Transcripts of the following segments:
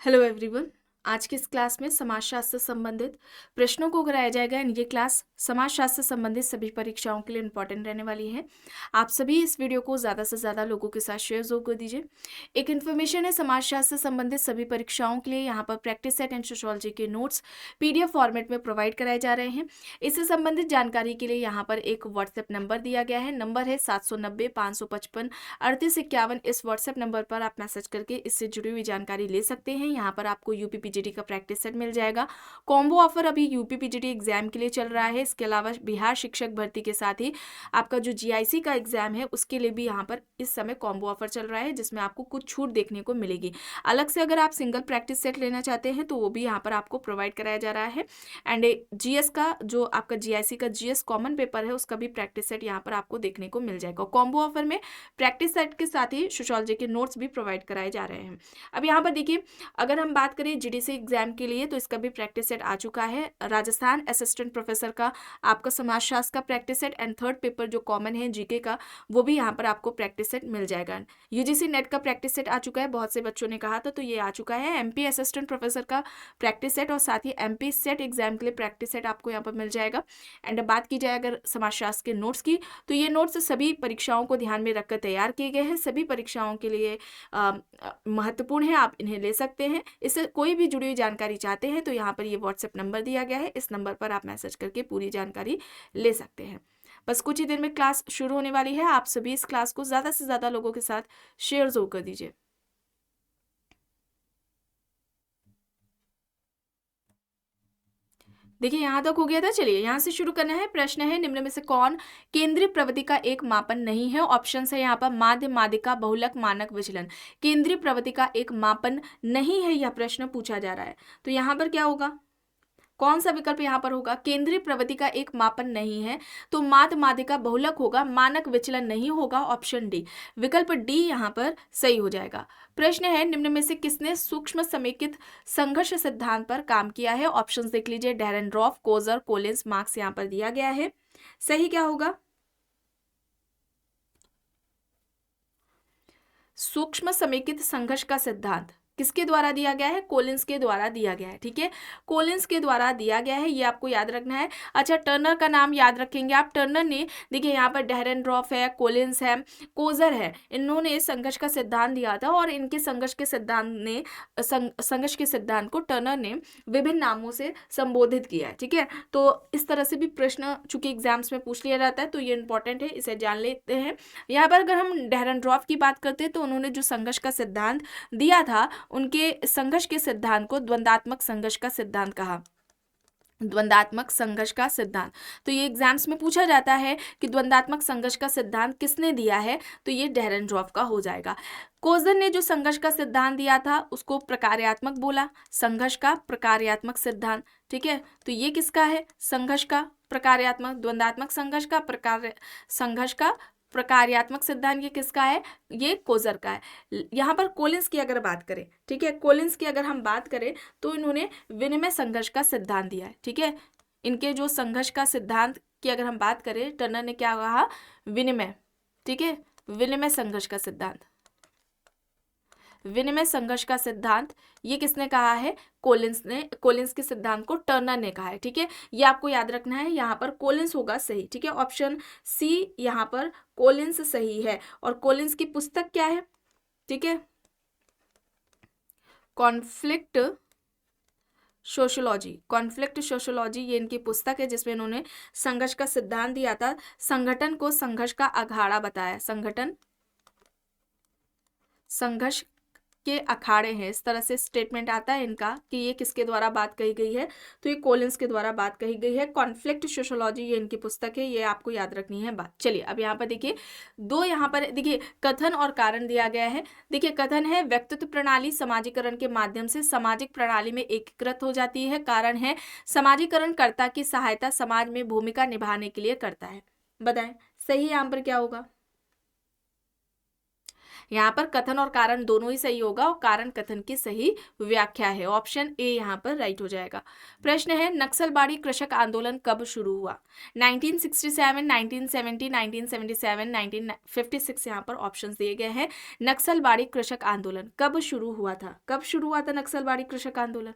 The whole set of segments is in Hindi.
Hello everyone. आज की इस क्लास में समाजशास्त्र से संबंधित प्रश्नों को कराया जाएगा एंड ये क्लास समाजशास्त्र से संबंधित सभी परीक्षाओं के लिए इम्पॉर्टेंट रहने वाली है। आप सभी इस वीडियो को ज़्यादा से ज़्यादा लोगों के साथ शेयर जरूर कर दीजिए। एक इन्फॉर्मेशन है, समाजशास्त्र से संबंधित सभी परीक्षाओं के लिए यहाँ पर प्रैक्टिस सेट एंड सोशियोलॉजी के नोट्स PDF फॉर्मेट में प्रोवाइड कराए जा रहे हैं। इससे संबंधित जानकारी के लिए यहाँ पर एक व्हाट्सएप नंबर दिया गया है। नंबर है 790-555-3851। इस व्हाट्सएप नंबर पर आप मैसेज करके इससे जुड़ी हुई जानकारी ले सकते हैं। यहाँ पर आपको यूपीपीजीडी का प्रैक्टिस सेट मिल जाएगा। कॉम्बो ऑफर अभी यूपीपीजीडी एग्जाम के लिए चल रहा है। इसके अलावा बिहार शिक्षक भर्ती के साथ ही आपका जो जीआईसी का एग्जाम है उसके लिए भी यहाँ पर इस समय कॉम्बो ऑफर चल रहा है, जिसमें आपको कुछ छूट देखने को मिलेगी। अलग से अगर आप सिंगल प्रैक्टिस सेट लेना चाहते हैं तो वो भी यहाँ पर आपको प्रोवाइड कराया जा रहा है। एंड जीएस का जो आपका जीआईसी का जीएस कॉमन पेपर है उसका भी प्रैक्टिस सेट यहाँ पर आपको देखने को मिल जाएगा। कॉम्बो ऑफर में प्रैक्टिस सेट के साथ ही सोशियोलॉजी के नोट्स भी प्रोवाइड कराए जा रहे हैं। अब यहाँ पर देखिए, अगर हम बात करें जीडीसी एग्जाम के लिए तो इसका भी प्रैक्टिस सेट आ चुका है। राजस्थान असिस्टेंट प्रोफेसर का आपका समाजशास्त्र का practice set and third paper जो कॉमन है जीके का, वो भी यहाँ पर आपको प्रैक्टिस सेट मिल जाएगा। यूजीसी नेट का प्रैक्टिस सेट आ चुका है, बहुत से बच्चों ने कहा था, तो ये आ चुका है। एमपी असिस्टेंट प्रोफेसर का प्रैक्टिस सेट और साथ ही एमपी सेट एग्जाम के लिए प्रैक्टिस सेट आपको यहाँ पर मिल जाएगा। एंड बात की जाए अगर समाजशास्त्र के नोट्स की, तो ये नोट्स सभी परीक्षाओं को ध्यान में रखकर तैयार किए गए हैं। सभी परीक्षाओं के लिए महत्वपूर्ण है, आप इन्हें ले सकते हैं। इससे कोई भी जुड़ी हुई जानकारी चाहते हैं तो यहाँ पर ये व्हाट्सएप नंबर दिया गया है, इस नंबर पर आप मैसेज करके पूरी जानकारी ले सकते हैं। बस कुछ ही देर में क्लास शुरू होने वाली है। आप सभी इस क्लास को ज़्यादा से ज़्यादा लोगों के साथ शेयर जरूर कर दीजिए। देखिए यहाँ तक हो गया था। चलिए यहाँ से शुरू करना है। प्रश्न है, निम्न में से कौन केंद्रीय प्रवृत्ति का एक मापन नहीं है? ऑप्शन है यहाँ पर माध्य, माध्यिका, बहुलक, मानक, विचलन। केंद्रीय प्रवृत्ति का एक मापन नहीं है, यह प्रश्न पूछा जा रहा है। तो यहाँ पर क्या होगा, कौन सा विकल्प यहाँ पर होगा? केंद्रीय प्रवृत्ति का एक मापन नहीं है तो माध्य, माध्यिका, बहुलक होगा, मानक, विचलन नहीं होगा। ऑप्शन डी, विकल्प डी यहाँ पर सही हो जाएगा। प्रश्न है, निम्न में से किसने सूक्ष्म समेकित संघर्ष सिद्धांत पर काम किया है? ऑप्शंस देख लीजिए, डेरेनड्रॉफ, कोजर, कोलिंस। मार्क्स यहाँ पर दिया गया है। सही क्या होगा? सूक्ष्म समेकित संघर्ष का सिद्धांत किसके द्वारा दिया गया है? कोलिंस के द्वारा दिया गया है। ठीक है, कोलिंस के द्वारा दिया गया है, ये आपको याद रखना है। अच्छा, टर्नर का नाम याद रखेंगे आप। टर्नर ने, देखिए यहाँ पर डेरेनड्रॉफ है, कोलिंस है, कोजर है, इन्होंने संघर्ष का सिद्धांत दिया था और इनके संघर्ष के सिद्धांत ने संघर्ष के सिद्धांत को टर्नर ने विभिन्न नामों से संबोधित किया है। ठीक है, तो इस तरह से भी प्रश्न चूंकि एग्जाम्स में पूछ लिया जाता है तो ये इंपॉर्टेंट है, इसे जान लेते हैं। यहाँ पर अगर हम डेरेनड्रॉफ की बात करते हैं तो उन्होंने जो संघर्ष का सिद्धांत दिया था, उनके संघर्ष के सिद्धांत को द्वंद्वात्मक संघर्ष का सिद्धांत कहा। द्वंद्वात्मक संघर्ष का सिद्धांत, तो ये एग्जाम्स में पूछा जाता है कि द्वंद्वात्मक संघर्ष का सिद्धांत किसने दिया है, तो ये डेरेनड्रॉफ का हो जाएगा। कोजर ने जो संघर्ष का सिद्धांत दिया था उसको प्रकार्यात्मक बोला, संघर्ष का प्रकार्यात्मक सिद्धांत। ठीक है, तो ये किसका है? संघर्ष का प्रकार्यात्मक, द्वंद्वात्मक संघर्ष का संघर्ष का प्रकार्यात्मक सिद्धांत ये किसका है? ये कोजर का है। यहाँ पर कोलिंस की अगर बात करें, ठीक है, कोलिंस की अगर हम बात करें तो इन्होंने विनिमय संघर्ष का सिद्धांत दिया है। ठीक है, इनके जो संघर्ष का सिद्धांत की अगर हम बात करें, टर्नर ने क्या कहा? विनिमय। ठीक है, विनिमय संघर्ष का सिद्धांत, विनिमय संघर्ष का सिद्धांत ये किसने कहा है? कोलिंस ने। कोलिंस के सिद्धांत को टर्नर ने कहा है। ठीक है, ये आपको याद रखना है, यहाँ पर कोलिंस होगा सही। ठीक है, ऑप्शन सी यहाँ पर कोलिंस सही है। और कोलिंस की पुस्तक क्या है? ठीक है, कॉन्फ्लिक्ट सोशियोलॉजी। कॉन्फ्लिक्ट सोशियोलॉजी ये इनकी पुस्तक है जिसमें इन्होंने संघर्ष का सिद्धांत दिया था, संगठन को संघर्ष का अखाड़ा बताया। संगठन संघर्ष के अखाड़े हैं, इस तरह से स्टेटमेंट आता है इनका कि ये किसके द्वारा बात कही गई है, तो ये कोलिंस के द्वारा बात कही गई है। कॉन्फ्लिक्ट सोशियोलॉजी ये इनकी पुस्तक है, ये आपको याद रखनी है बात। चलिए अब यहाँ पर देखिए, दो यहाँ पर देखिए कथन और कारण दिया गया है। देखिए कथन है, व्यक्तित्व प्रणाली समाजीकरण के माध्यम से सामाजिक प्रणाली में एकीकृत हो जाती है। कारण है, समाजीकरण कर्ता की सहायता समाज में भूमिका निभाने के लिए करता है। बताएं सही यहाँ पर क्या होगा? यहाँ पर कथन और कारण दोनों ही सही होगा और कारण कथन की सही व्याख्या है। ऑप्शन ए यहाँ पर राइट हो जाएगा। प्रश्न है नक्सलबाड़ी कृषक आंदोलन कब शुरू हुआ? 1967, 1970, 1977, 1956 यहाँ पर ऑप्शंस दिए गए हैं। नक्सलबाड़ी कृषक आंदोलन कब शुरू हुआ था? कब शुरू हुआ था नक्सलबाड़ी कृषक आंदोलन?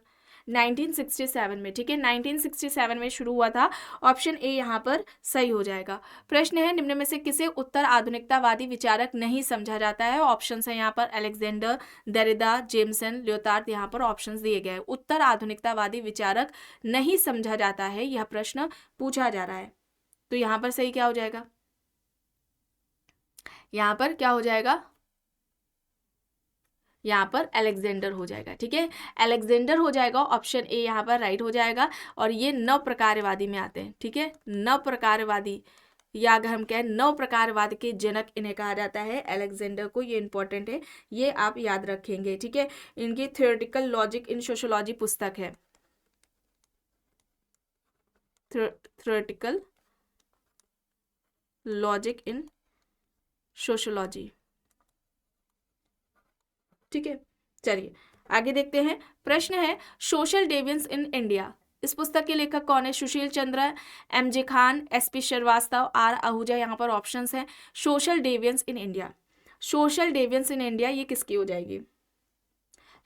1967 में। ठीक है, 1967 में शुरू हुआ था। ऑप्शन ए यहाँ पर सही हो जाएगा। प्रश्न है निम्न में से किसे उत्तर आधुनिकतावादी विचारक नहीं समझा जाता है? ऑप्शन है यहाँ पर अलेक्जेंडर, देरिदा, जेमसन, लियोटार्ड, यहाँ पर ऑप्शंस दिए गए हैं। उत्तर आधुनिकतावादी विचारक नहीं समझा जाता है, यह प्रश्न पूछा जा रहा है। तो यहाँ पर सही क्या हो जाएगा? यहाँ पर क्या हो जाएगा? यहाँ पर अलेक्जेंडर हो जाएगा। ठीक है, अलेक्जेंडर हो जाएगा। ऑप्शन ए यहाँ पर राइट हो जाएगा। और ये नव प्रकारवादी में आते हैं। ठीक है, नव प्रकारवादी, या अगर हम कहें नव प्रकारवाद के जनक इन्हें कहा जाता है, अलेक्जेंडर को। ये इंपॉर्टेंट है, ये आप याद रखेंगे। ठीक है, इनकी थ्योरेटिकल लॉजिक इन सोशियोलॉजी पुस्तक है, थ्योरेटिकल लॉजिक इन सोशियोलॉजी। ठीक है, चलिए आगे देखते हैं। प्रश्न है सोशल डेविएंस इन इंडिया, इस पुस्तक के लेखक कौन है? Sushil Chandra, M J. Khan, S P. Srivastava, R. Ahuja, यहाँ पर ऑप्शंस हैं। Social deviance in India, social deviance in India ये किसकी हो जाएगी?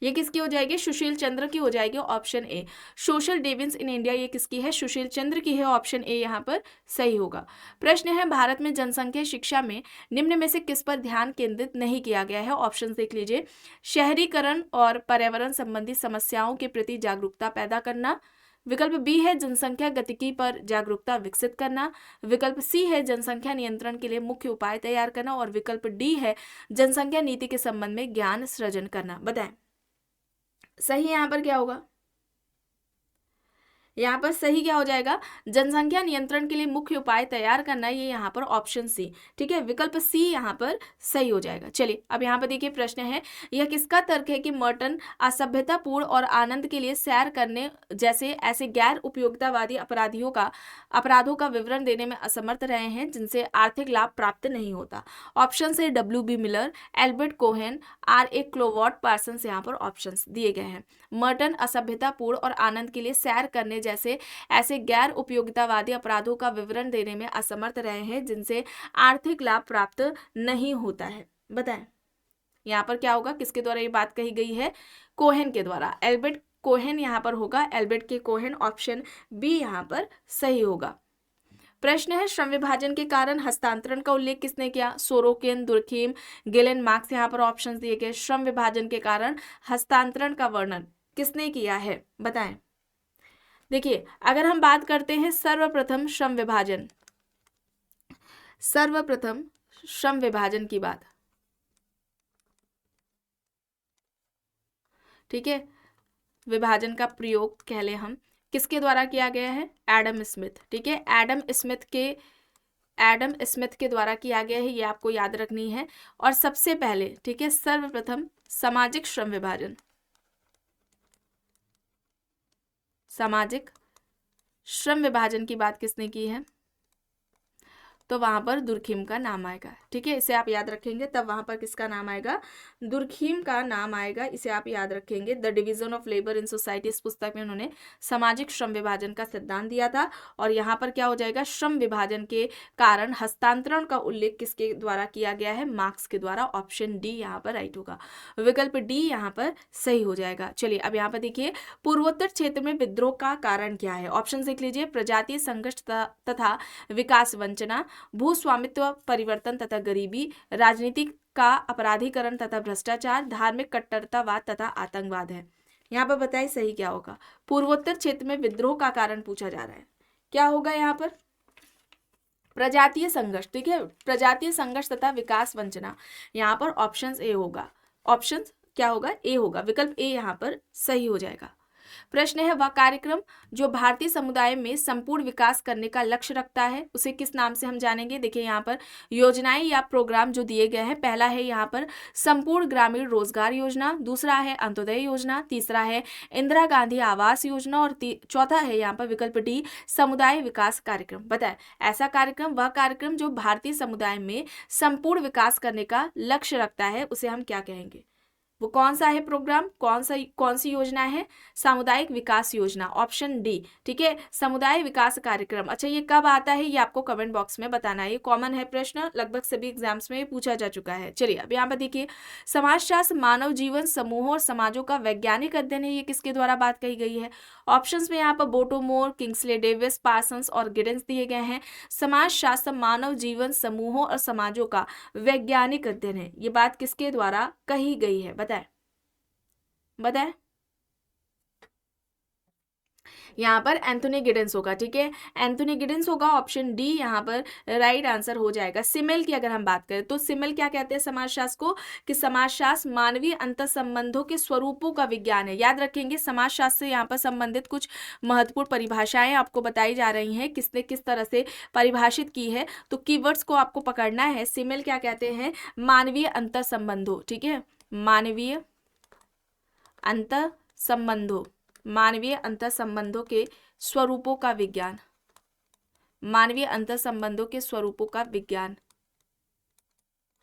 ये किसकी हो जाएगी? सुशील चंद्र की हो जाएगी। Option A. Social deviance in India ये किसकी है? सुशील चंद्र की है। ऑप्शन ए यहाँ पर सही होगा। प्रश्न है भारत में जनसंख्या शिक्षा में निम्न में से किस पर ध्यान केंद्रित नहीं किया गया है? ऑप्शन देख लीजिए। शहरीकरण और पर्यावरण संबंधी समस्याओं के प्रति जागरूकता पैदा करना। विकल्प बी है जनसंख्या गतिकी पर जागरूकता विकसित करना। विकल्प सी है जनसंख्या नियंत्रण के लिए मुख्य उपाय तैयार करना। और विकल्प डी है जनसंख्या नीति के संबंध में ज्ञान सृजन करना। बताएं सही यहाँ पर क्या होगा? यहाँ पर सही क्या हो जाएगा? जनसंख्या नियंत्रण के लिए मुख्य उपाय तैयार करना, ये यहाँ पर ऑप्शन सी। ठीक है, विकल्प सी यहाँ पर सही हो जाएगा। चलिए अब यहाँ पर देखिए प्रश्न है यह किसका तर्क है कि मर्टन असभ्यतापूर्ण और आनंद के लिए सैर करने जैसे ऐसे गैर उपयोगितावादी अपराधों का विवरण देने में असमर्थ रहे हैं जिनसे आर्थिक लाभ प्राप्त नहीं होता। ऑप्शन है W.B. Miller, Albert Cohen, R.A. Cloward Parsons, यहाँ पर ऑप्शन दिए गए हैं। मर्टन असभ्यतापूर्ण और आनंद के लिए सैर करने जैसे ऐसे गैर उपयोगितावादी अपराधों का विवरण देने में असमर्थ रहे हैं जिनसे आर्थिक लाभ प्राप्त नहीं होता है। बताएं यहाँ पर क्या होगा? किसके द्वारा ये बात कही गई है? कोहेन के द्वारा। एल्बर्ट कोहेन यहाँ पर होगा, एल्बर्ट के कोहेन। ऑप्शन बी यहाँ पर सही होगा। प्रश्न है श्रम विभाजन के कारण हस्तांतरण का उल्लेख किसने किया? सोरोकिन, दुर्खीम, गिलेन मार्क्स, यहाँ पर ऑप्शन दिए गए। श्रम विभाजन के कारण हस्तांतरण का वर्णन किसने किया है? बताएं। देखिए अगर हम बात करते हैं सर्वप्रथम श्रम विभाजन की बात, ठीक है, विभाजन का प्रयोग कह ले हम, किसके द्वारा किया गया है? Adam Smith. ठीक है, एडम स्मिथ के द्वारा किया गया है, ये आपको याद रखनी है। और सबसे पहले, ठीक है, सर्वप्रथम सामाजिक श्रम विभाजन की बात किसने की है? तो वहां पर दुर्खीम का नाम आएगा। ठीक है, इसे आप याद रखेंगे। तब वहां पर किसका नाम आएगा? दुर्खीम का नाम आएगा। इसे आप याद रखेंगे। The division of labour in society, इस पुस्तक में उन्होंने सामाजिक श्रम विभाजन का सिद्धांत दिया था। और यहाँ पर क्या हो जाएगा? श्रम विभाजन के कारण हस्तांतरण का उल्लेख किसके द्वारा किया गया है? मार्क्स के द्वारा। ऑप्शन डी यहाँ पर राइट होगा। विकल्प डी यहाँ पर सही हो जाएगा। चलिए अब यहाँ पर देखिए पूर्वोत्तर क्षेत्र में विद्रोह का कारण क्या है? ऑप्शन देख लीजिए। प्रजातीय संघर्ष तथा विकास वंचना, भूस्वामित्व परिवर्तन तथा गरीबी, राजनीतिक का अपराधीकरण तथा भ्रष्टाचार, धार्मिक कट्टरतावाद तथा आतंकवाद है। यहाँ पर बताइए सही क्या होगा? पूर्वोत्तर क्षेत्र में विद्रोह का कारण पूछा जा रहा है, क्या होगा यहाँ पर? प्रजातीय संघर्ष। ठीक है, प्रजातीय संघर्ष तथा विकास वंचना, यहाँ पर ऑप्शन ए होगा। ऑप्शन क्या होगा? ए होगा। विकल्प ए यहाँ पर सही हो जाएगा। प्रश्न है वह कार्यक्रम जो भारतीय समुदाय में संपूर्ण विकास करने का लक्ष्य रखता है उसे किस नाम से हम जानेंगे। देखिए यहाँ पर योजनाएं या प्रोग्राम जो दिए गए हैं, पहला है यहाँ पर संपूर्ण ग्रामीण रोजगार योजना, दूसरा है अंत्योदय योजना, तीसरा है इंदिरा गांधी आवास योजना और चौथा है यहाँ पर विकल्प डी समुदाय विकास कार्यक्रम। बताए ऐसा कार्यक्रम, वह कार्यक्रम जो भारतीय समुदाय में संपूर्ण विकास करने का लक्ष्य रखता है उसे हम क्या कहेंगे। वो कौन सा है प्रोग्राम, कौन सी योजना है, सामुदायिक विकास योजना, ऑप्शन डी। ठीक है, समुदाय विकास कार्यक्रम। अच्छा, ये कब आता है ये आपको कमेंट बॉक्स में बताना है। ये कॉमन है प्रश्न, लगभग सभी एग्जाम्स में ये पूछा जा चुका है। चलिए अब यहाँ पर देखिए, समाजशास्त्र मानव जीवन समूहों और समाजों का वैज्ञानिक अध्ययन है। ये किसके द्वारा बात कही गई है। ऑप्शंस में यहाँ पर बोटोमोर, किंग्सले डेविस, पार्सन्स और गिडेंस दिए गए हैं। समाजशास्त्र मानव जीवन समूहों और समाजों का वैज्ञानिक अध्ययन है, ये बात किसके द्वारा कही गई है। बताए यहाँ पर एंथोनी गिडेंस होगा। ठीक है, एंथोनी गिडेंस होगा, ऑप्शन डी यहाँ पर राइट आंसर हो जाएगा। सिमेल की अगर हम बात करें तो सिमेल क्या कहते हैं समाजशास्त्र को, कि समाजशास्त्र मानवीय अंतर संबंधों के स्वरूपों का विज्ञान है। याद रखेंगे, समाजशास्त्र से यहाँ पर संबंधित कुछ महत्वपूर्ण परिभाषाएं आपको बताई जा रही हैं, किसने किस तरह से परिभाषित की है, तो कीवर्ड्स को आपको पकड़ना है। सिमेल क्या कहते हैं, मानवीय अंतर संबंधों। ठीक है, मानवीय अंतर संबंधों, मानवीय अंतर संबंधों के स्वरूपों का विज्ञान, मानवीय अंतर संबंधों के स्वरूपों का विज्ञान।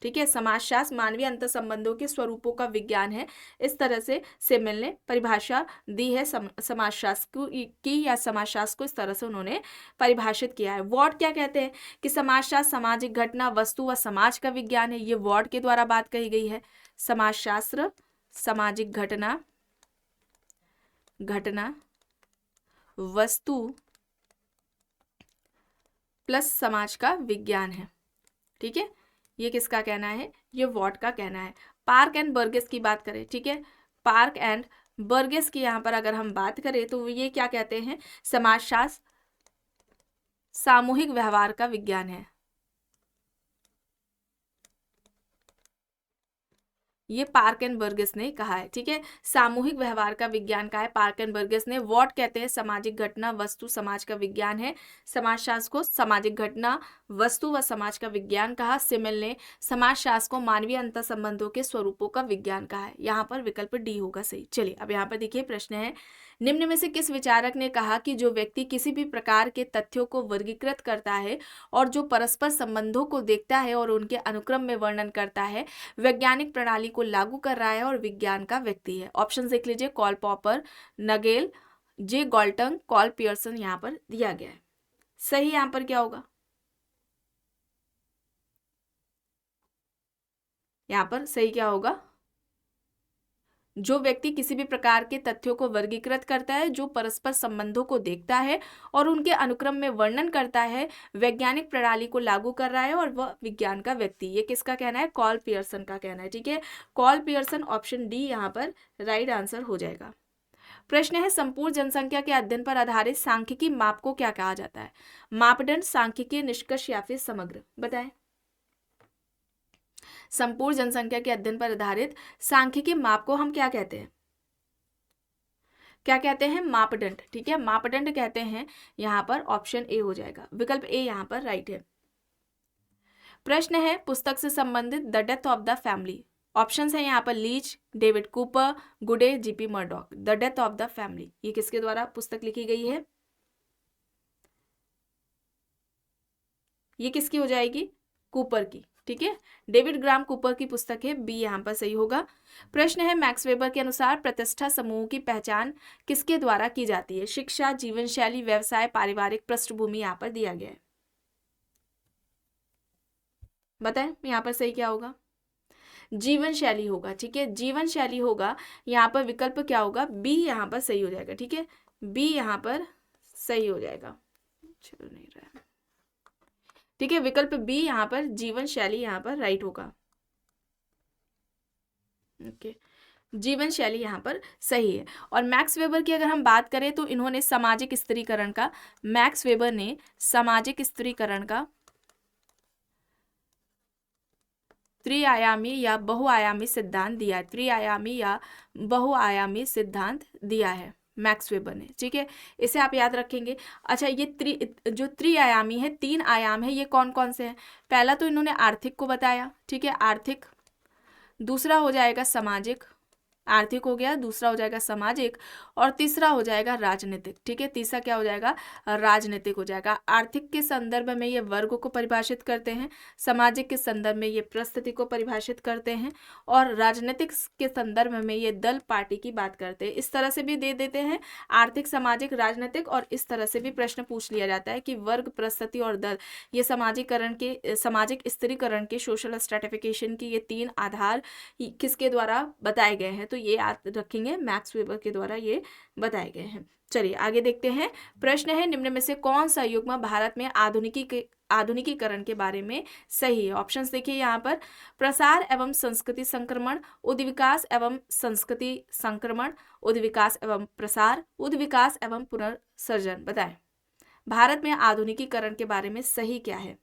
ठीक है, समाजशास्त्र मानवीय अंतर संबंधों के स्वरूपों का विज्ञान है। इस तरह से सिमेल ने परिभाषा दी है समाजशास्त्र की, या समाजशास्त्र को इस तरह से उन्होंने परिभाषित किया है। वॉर्ड क्या कहते हैं, कि समाजशास्त्र सामाजिक घटना, वस्तु व समाज का विज्ञान है। ये वॉर्ड के द्वारा बात कही गई है। समाजशास्त्र सामाजिक घटना, वस्तु प्लस समाज का विज्ञान है। ठीक है, ये किसका कहना है, ये वॉर्ड का कहना है। पार्क एंड बर्गेस की बात करें, ठीक है, पार्क एंड बर्गेस की यहाँ पर अगर हम बात करें तो ये क्या कहते हैं, समाजशास्त्र सामूहिक व्यवहार का विज्ञान है। ये पार्क एंड बर्गेस ने कहा है। ठीक है, सामूहिक व्यवहार का विज्ञान का है पार्क एंड बर्गेस ने। वॉट कहते हैं, सामाजिक घटना, वस्तु, समाज का विज्ञान है। समाजशास्त्र को सामाजिक घटना, वस्तु व समाज का विज्ञान कहा। सिमेल ने समाजशास्त्र को मानवीय अंतर संबंधों के स्वरूपों का विज्ञान कहा है। यहाँ पर विकल्प डी होगा सही। चलिए अब यहाँ पर देखिए, प्रश्न है निम्न में से किस विचारक ने कहा कि जो व्यक्ति किसी भी प्रकार के तथ्यों को वर्गीकृत करता है और जो परस्पर संबंधों को देखता है और उनके अनुक्रम में वर्णन करता है, वैज्ञानिक प्रणाली को लागू कर रहा है और विज्ञान का व्यक्ति है। ऑप्शन देख लीजिए, कॉल पॉपर, नगेल, जे गॉल्टन, कॉल पियर्सन यहाँ पर दिया गया है। सही यहाँ पर क्या होगा, यहाँ पर सही क्या होगा, जो व्यक्ति किसी भी प्रकार के तथ्यों को वर्गीकृत करता है, जो परस्पर संबंधों को देखता है और उनके अनुक्रम में वर्णन करता है, वैज्ञानिक प्रणाली को लागू कर रहा है और वह विज्ञान का व्यक्ति। ये किसका कहना है, कॉल पियर्सन का कहना है। ठीक है, कॉल पियर्सन, ऑप्शन डी यहाँ पर राइट आंसर हो जाएगा। प्रश्न है संपूर्ण जनसंख्या के अध्ययन पर आधारित सांख्यिकी माप को क्या कहा जाता है। मापदंड, सांख्यिकी, निष्कर्ष या फिर समग्र। बताएं, संपूर्ण जनसंख्या के अध्ययन पर आधारित सांख्यिकी माप को हम क्या कहते हैं, क्या कहते हैं, मापदंड। ठीक है, मापदंड कहते हैं। यहाँ पर ऑप्शन ए हो जाएगा, विकल्प ए यहाँ पर राइट है। प्रश्न है पुस्तक से संबंधित the death of the family. Options है यहाँ पर Leach, David Cooper, Goode, GP Murdock. The death of the family, ये किसके द्वारा पुस्तक लिखी गई है, ये किसकी हो जाएगी, कूपर की। ठीक है, डेविड ग्राम कूपर की पुस्तक है, बी यहाँ पर सही होगा। प्रश्न है मैक्स वेबर के अनुसार प्रतिष्ठा समूह की पहचान किसके द्वारा की जाती है। शिक्षा, जीवन शैली, व्यवसाय, पारिवारिक पृष्ठभूमि यहाँ पर दिया गया है। बताएं यहाँ पर सही क्या होगा, जीवन शैली होगा। ठीक है, जीवन शैली होगा। यहाँ पर विकल्प क्या होगा, बी यहाँ पर सही हो जाएगा। ठीक है, बी यहाँ पर सही हो जाएगा। चलो नहीं रहा, ठीक है, विकल्प बी यहाँ पर जीवन शैली यहाँ पर राइट होगा। ओके, जीवन शैली यहाँ पर सही है। और मैक्स वेबर की अगर हम बात करें तो इन्होंने सामाजिक स्त्रीकरण का, मैक्स वेबर ने सामाजिक स्त्रीकरण का त्रिआयामी या बहुआयामी सिद्धांत दिया है, त्रिआयामी या बहुआयामी सिद्धांत दिया है। मैक्स वेबर ने, ठीक है, इसे आप याद रखेंगे। अच्छा, ये जो त्रिआयामी है, 3 आयाम है, ये कौन कौन से हैं? पहला तो इन्होंने आर्थिक को बताया, ठीक है, आर्थिक। दूसरा हो जाएगा सामाजिक, आर्थिक हो गया, दूसरा हो जाएगा सामाजिक, और तीसरा हो जाएगा राजनीतिक, ठीक है, तीसरा क्या हो जाएगा? राजनीतिक हो जाएगा। आर्थिक के संदर्भ में ये वर्ग को परिभाषित करते हैं, सामाजिक के संदर्भ में ये परिस्थिति को परिभाषित करते हैं, और राजनीतिक के संदर्भ में ये दल पार्टी की बात करते हैं। इस तरह से भी दे देते हैं, आर्थिक, सामाजिक, राजनीतिक, और इस तरह से भी प्रश्न पूछ लिया जाता है कि वर्ग, परिस्थिति और दल, ये सामाजिक स्त्रीकरण के, सोशल स्ट्रेटिफिकेशन की ये 3 आधार किसके द्वारा बताए गए हैं? तो ये याद रखेंगे, मैक्स वेबर के द्वारा ये बताए गए हैं। चलिए आगे देखते हैं। प्रश्न है, निम्न में से कौन सा युग्म भारत में आधुनिकीकरण के बारे में सही है? ऑप्शंस देखिए यहाँ पर, प्रसार एवं संस्कृति संक्रमण, उद्विकास एवं संस्कृति संक्रमण, उद्विकास एवं प्रसार, उद्विकास एवं पुनर्सृजन। बताएं, भारत में आधुनिकीकरण के बारे में सही क्या है?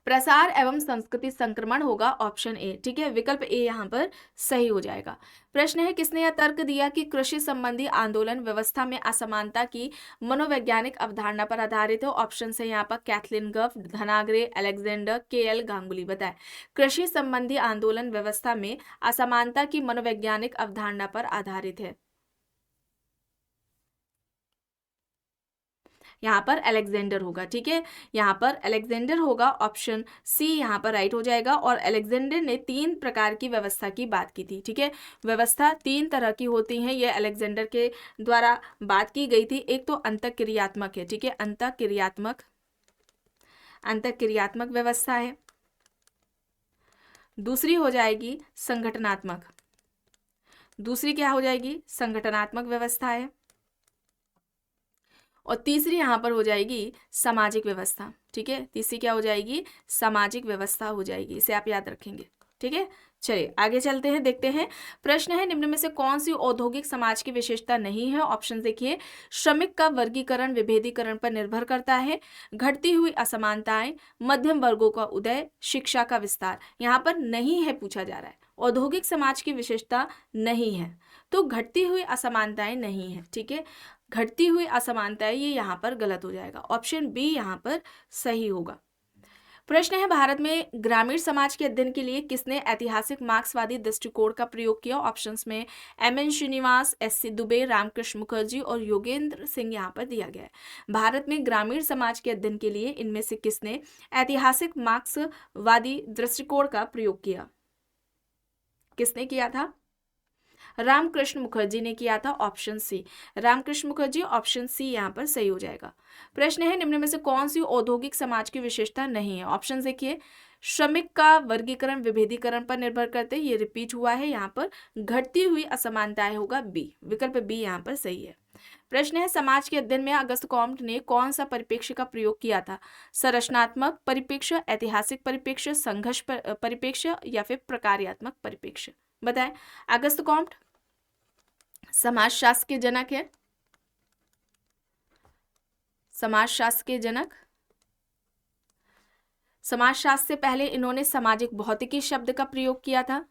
प्रसार एवं संस्कृति संक्रमण होगा ऑप्शन ए, ठीक है, विकल्प ए यहाँ पर सही हो जाएगा। प्रश्न है, किसने यह तर्क दिया कि कृषि संबंधी आंदोलन व्यवस्था में असमानता की मनोवैज्ञानिक अवधारणा पर आधारित है? ऑप्शन है यहाँ पर कैथलीन गफ, धनाग्रे, अलेक्जेंडर, के.एल. गांगुली। बताएं, कृषि संबंधी आंदोलन व्यवस्था में असमानता की मनोवैज्ञानिक अवधारणा पर आधारित है। यहाँ पर अलेक्जेंडर होगा, ठीक है, यहाँ पर अलेक्जेंडर होगा, ऑप्शन सी यहाँ पर राइट हो जाएगा। और अलेक्जेंडर ने 3 प्रकार की व्यवस्था की बात की थी, ठीक है, व्यवस्था 3 तरह की होती हैं, ये अलेक्जेंडर के द्वारा बात की गई थी। एक तो अंतःक्रियात्मक है, ठीक है, अंतःक्रियात्मक व्यवस्था है। दूसरी हो जाएगी संगठनात्मक, दूसरी क्या हो जाएगी? संगठनात्मक व्यवस्था है। और तीसरी यहाँ पर हो जाएगी सामाजिक व्यवस्था, ठीक है, तीसरी क्या हो जाएगी? सामाजिक व्यवस्था हो जाएगी, इसे आप याद रखेंगे, ठीक है। चलिए आगे चलते हैं, देखते हैं। प्रश्न है, निम्न में से कौन सी औद्योगिक समाज की विशेषता नहीं है? ऑप्शन देखिए, श्रमिक का वर्गीकरण विभेदीकरण पर निर्भर करता है, घटती हुई असमानताएं, मध्यम वर्गों का उदय, शिक्षा का विस्तार। यहाँ पर नहीं है पूछा जा रहा है, औद्योगिक समाज की विशेषता नहीं है, तो घटती हुई असमानताएं नहीं है, ठीक है, घटती हुई असमानताएं, ये यहाँ पर गलत हो जाएगा, ऑप्शन बी यहाँ पर सही होगा। प्रश्न है, भारत में ग्रामीण समाज के अध्ययन के लिए किसने ऐतिहासिक मार्क्सवादी दृष्टिकोण का प्रयोग किया? ऑप्शंस में एम.एन. श्रीनिवास, एस.सी. दुबे, रामकृष्ण मुखर्जी और योगेंद्र सिंह यहाँ पर दिया गया है। भारत में ग्रामीण समाज के अध्ययन के लिए इनमें से किसने ऐतिहासिक मार्क्सवादी दृष्टिकोण का प्रयोग किया? किसने किया था? रामकृष्ण मुखर्जी ने किया था, option C, Ramakrishna Mukherjee, option C यहाँ पर सही हो जाएगा। प्रश्न है, निम्न में से कौन सी औद्योगिक समाज की विशेषता नहीं है? ऑप्शन देखिए, श्रमिक का वर्गीकरण विभेदीकरण पर निर्भर करते, ये रिपीट हुआ है, यहाँ पर घटती हुई असमानताएं होगा बी, विकल्प बी यहाँ पर सही है। प्रश्न है, समाज के अध्ययन में अगस्त कॉम्ट ने कौन सा परिप्रेक्ष्य का प्रयोग किया था? संरचनात्मक परिप्रेक्ष्य, ऐतिहासिक परिप्रेक्ष्य, संघर्ष परिप्रेक्ष्य या फिर प्रकार्यात्मक परिप्रेक्ष्य? बताएं, अगस्त कॉम्ट समाजशास्त्र के जनक है, समाजशास्त्र के जनक। समाजशास्त्र से पहले इन्होंने सामाजिक भौतिकी शब्द का प्रयोग किया था,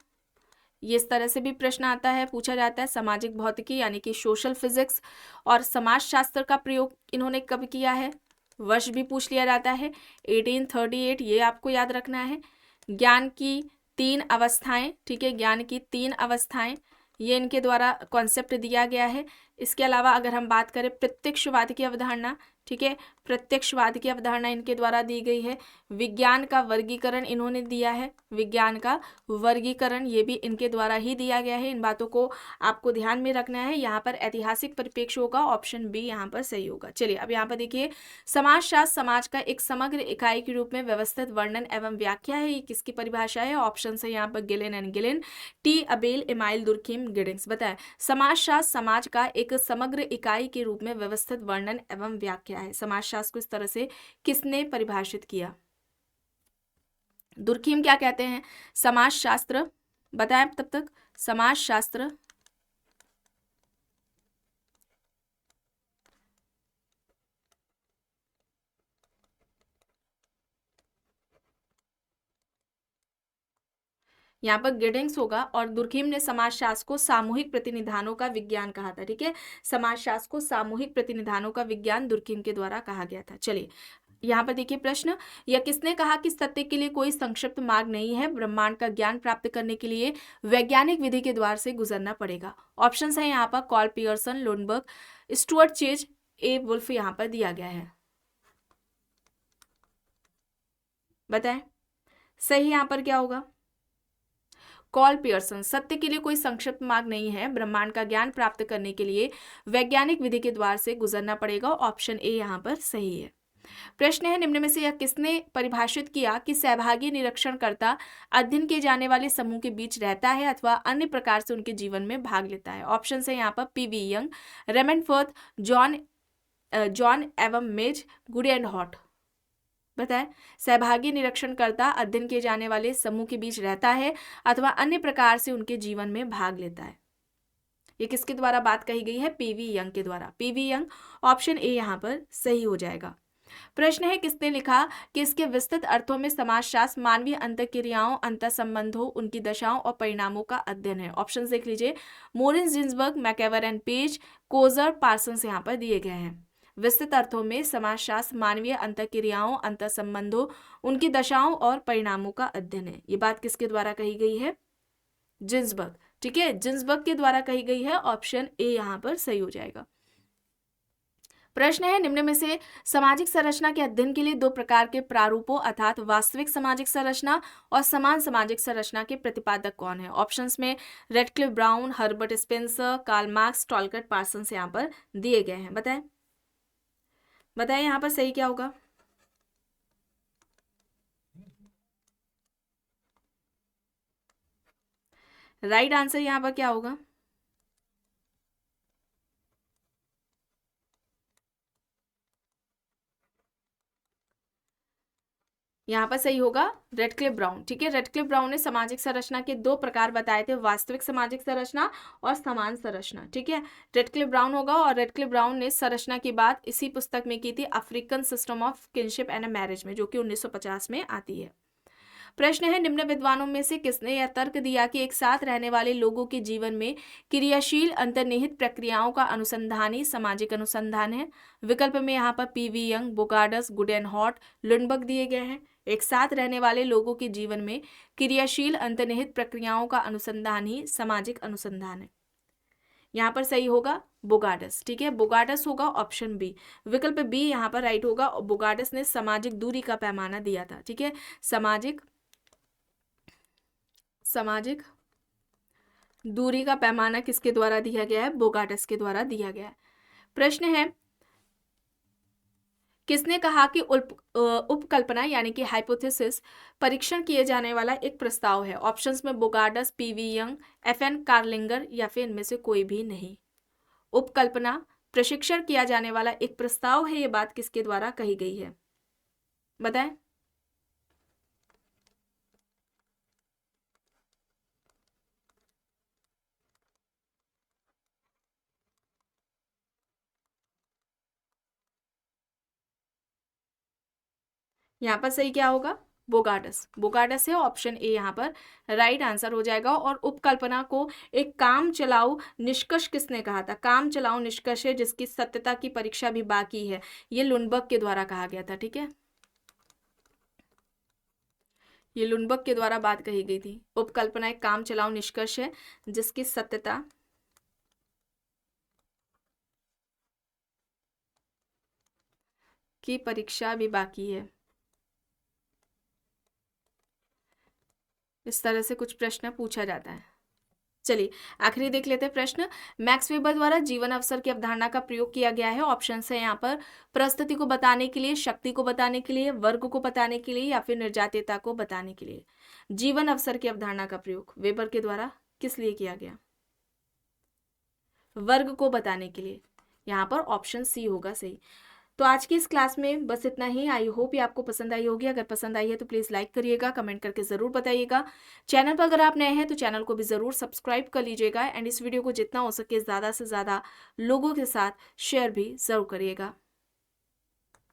ये इस तरह से भी प्रश्न आता है, पूछा जाता है, सामाजिक भौतिकी यानी कि सोशल फिजिक्स। और समाजशास्त्र का प्रयोग इन्होंने कब किया है? वर्ष भी पूछ लिया जाता है, 1838, ये आपको याद रखना है। ज्ञान की 3 अवस्थाएं, ठीक है, ज्ञान की 3 अवस्थाएं, ये इनके द्वारा कॉन्सेप्ट दिया गया है। इसके अलावा अगर हम बात करें प्रत्यक्षवाद की अवधारणा, ठीक है, प्रत्यक्षवाद की अवधारणा इनके द्वारा दी गई है। विज्ञान का वर्गीकरण इन्होंने दिया है, विज्ञान का वर्गीकरण ये भी इनके द्वारा ही दिया गया है, इन बातों को आपको ध्यान में रखना है। यहाँ पर ऐतिहासिक परिप्रेक्ष्य होगा, ऑप्शन बी यहाँ पर सही होगा। चलिए अब यहाँ पर देखिए, समाजशास्त्र समाज का एक समग्र इकाई के रूप में व्यवस्थित वर्णन एवं व्याख्या है, ये किसकी परिभाषा है? ऑप्शन है यहाँ पर Gillin and Gillin, T Abel, Emile Durkheim, Giddings. बताएं, समाजशास्त्र समाज का एक समग्र इकाई के रूप में व्यवस्थित वर्णन एवं व्याख्या है, समाजशास्त्र को इस तरह से किसने परिभाषित किया? दुर्खिम क्या कहते हैं? समाजशास्त्र, बताएं तब तक, समाजशास्त्र यहाँ पर गिडिंग्स होगा। और दुर्खिम ने समाजशास्त्र को सामूहिक प्रतिनिधानों का विज्ञान कहा था। ठीक है, समाजशास्त्र को सामूहिक प्रतिनिधानों का विज्ञान दुर्खिम के द्वारा कहा गया था। चलिए यहाँ पर देखिए प्रश्न, यह किसने कहा कि सत्य के लिए कोई संक्षिप्त मार्ग नहीं है, ब्रह्मांड का ज्ञान प्राप्त करने के लिए वैज्ञानिक विधि के द्वार से गुजरना पड़ेगा। ऑप्शंस है यहाँ पर कॉल पियर्सन, लुनबर्ग, स्टुअर्ट चेज, ए वुल्फ यहाँ पर दिया गया है। बताएं सही यहाँ पर क्या होगा? कॉल पियर्सन, सत्य के लिए कोई संक्षिप्त मार्ग नहीं है, ब्रह्मांड का ज्ञान प्राप्त करने के लिए वैज्ञानिक विधि के द्वार से गुजरना पड़ेगा। ऑप्शन ए यहाँ पर सही है। प्रश्न है, निम्न में से यह किसने परिभाषित किया कि सहभागी निरीक्षणकर्ता अध्ययन किए जाने वाले समूह के बीच रहता है अथवा अन्य प्रकार से उनके जीवन में भाग लेता है? ऑप्शन है यहाँ पर पीवी यंग, रेमनफोर्थ, जॉन एवं मेज, गुड एंड हॉट। बताएं सहभागी निरीक्षणकर्ता अध्ययन किए जाने वाले समूह के बीच रहता है अथवा अन्य प्रकार से उनके जीवन में भाग लेता है। ये किसके द्वारा बात कही गई है? पीवी यंग के द्वारा। पीवी यंग, ऑप्शन ए यहाँ पर सही हो जाएगा। प्रश्न है, किसने लिखा कि इसके विस्तृत अर्थों में समाजशास्त्र मानवीय अंतःक्रियाओं, अंतःसंबंधों, उनकी दशाओं और परिणामों का अध्ययन है? ऑप्शन देख लीजिए, Morris, Ginsberg, MacIver and Page, Coser, Parsons यहाँ पर दिए गए हैं। विस्तृत अर्थों में समाजशास्त्र मानवीय अंतःक्रियाओं, अंतःसंबंधों, उनकी दशाओं और परिणामों का अध्ययन है। ये बात किसके द्वारा कही गई है? जिन्सबर्ग। ठीक है, जिन्सबर्ग के द्वारा कही गई है। ऑप्शन ए यहाँ पर सही हो जाएगा। प्रश्न है, निम्न में से सामाजिक संरचना के अध्ययन के लिए दो प्रकार के प्रारूपों अर्थात वास्तविक सामाजिक संरचना और समान सामाजिक संरचना के प्रतिपादक कौन है? ऑप्शंस में Radcliffe Brown, Herbert Spencer, Karl Marx, Talcott, Parsons यहाँ पर दिए गए हैं। बताएं यहाँ पर सही क्या होगा? राइट आंसर यहाँ पर क्या होगा? यहाँ पर सही होगा रेडक्लिफ ब्राउन। ठीक है, रेडक्लिफ ब्राउन ने सामाजिक संरचना के दो प्रकार बताए थे, वास्तविक सामाजिक संरचना और समान संरचना। ठीक है, रेडक्लिफ ब्राउन होगा। और रेडक्लिफ ब्राउन ने संरचना की बात इसी पुस्तक में की थी, African system of kinship and marriage में, जो कि 1950 में आती है। प्रश्न है, निम्न विद्वानों में से किसने यह तर्क दिया कि एक साथ रहने वाले लोगों के जीवन में क्रियाशील अंतर्निहित प्रक्रियाओं का अनुसंधान ही सामाजिक अनुसंधान है? विकल्प में यहाँ पर P V Young, Bogardus, Goode and Hatt, Lundberg दिए गए हैं। एक साथ रहने वाले लोगों के जीवन में क्रियाशील अंतर्निहित प्रक्रियाओं का अनुसंधान ही सामाजिक अनुसंधान है। यहाँ पर सही होगा बोगार्डस। ठीक है, बोगार्डस होगा ऑप्शन बी। विकल्प बी यहाँ पर राइट होगा। बोगार्डस ने सामाजिक दूरी का पैमाना दिया था। ठीक है, सामाजिक दूरी का पैमाना किसके द्वारा दिया गया है? बोगार्डस के द्वारा दिया गया है। प्रश्न है, किसने कहा कि उपकल्पना यानी कि हाइपोथेसिस परीक्षण किए जाने वाला एक प्रस्ताव है? ऑप्शंस में बोगार्डस, पीवी यंग, एफएन कार्लिंगर या फिर इनमें से कोई भी नहीं। उपकल्पना प्रशिक्षण किया जाने वाला एक प्रस्ताव है, ये बात किसके द्वारा कही गई है? बताएं। यहाँ पर सही क्या होगा? बोगार्डस। बोगार्डस है, ऑप्शन ए यहाँ पर राइट आंसर हो जाएगा। और उपकल्पना को एक काम चलाऊ निष्कर्ष किसने कहा था? काम चलाऊ निष्कर्ष है जिसकी सत्यता की परीक्षा भी बाकी है, ये लुनबर्ग के द्वारा कहा गया था। ठीक है, ये लुनबर्ग के द्वारा बात कही गई थी। उपकल्पना एक काम चलाऊ निष्कर्ष है जिसकी सत्यता की परीक्षा भी बाकी है। इस तरह से कुछ प्रश्न पूछा जाता है। चलिए आखिरी देख लेते हैं प्रश्न। मैक्स वेबर द्वारा जीवन अवसर की अवधारणा का प्रयोग किया गया है। ऑप्शन है यहाँ पर परिस्थिति को बताने के लिए, शक्ति को बताने के लिए, वर्ग को बताने के लिए या फिर निर्जातीयता को बताने के लिए। जीवन अवसर की अवधारणा का प्रयोग वेबर के द्वारा किस लिए किया गया? वर्ग को बताने के लिए। यहाँ पर ऑप्शन सी होगा सही। तो आज की इस क्लास में बस इतना ही। आई होप ये आपको पसंद आई होगी। अगर पसंद आई है तो प्लीज़ लाइक करिएगा, कमेंट करके ज़रूर बताइएगा। चैनल पर अगर आप नए हैं तो चैनल को भी ज़रूर सब्सक्राइब कर लीजिएगा। एंड इस वीडियो को जितना हो सके ज़्यादा से ज़्यादा लोगों के साथ शेयर भी ज़रूर करिएगा।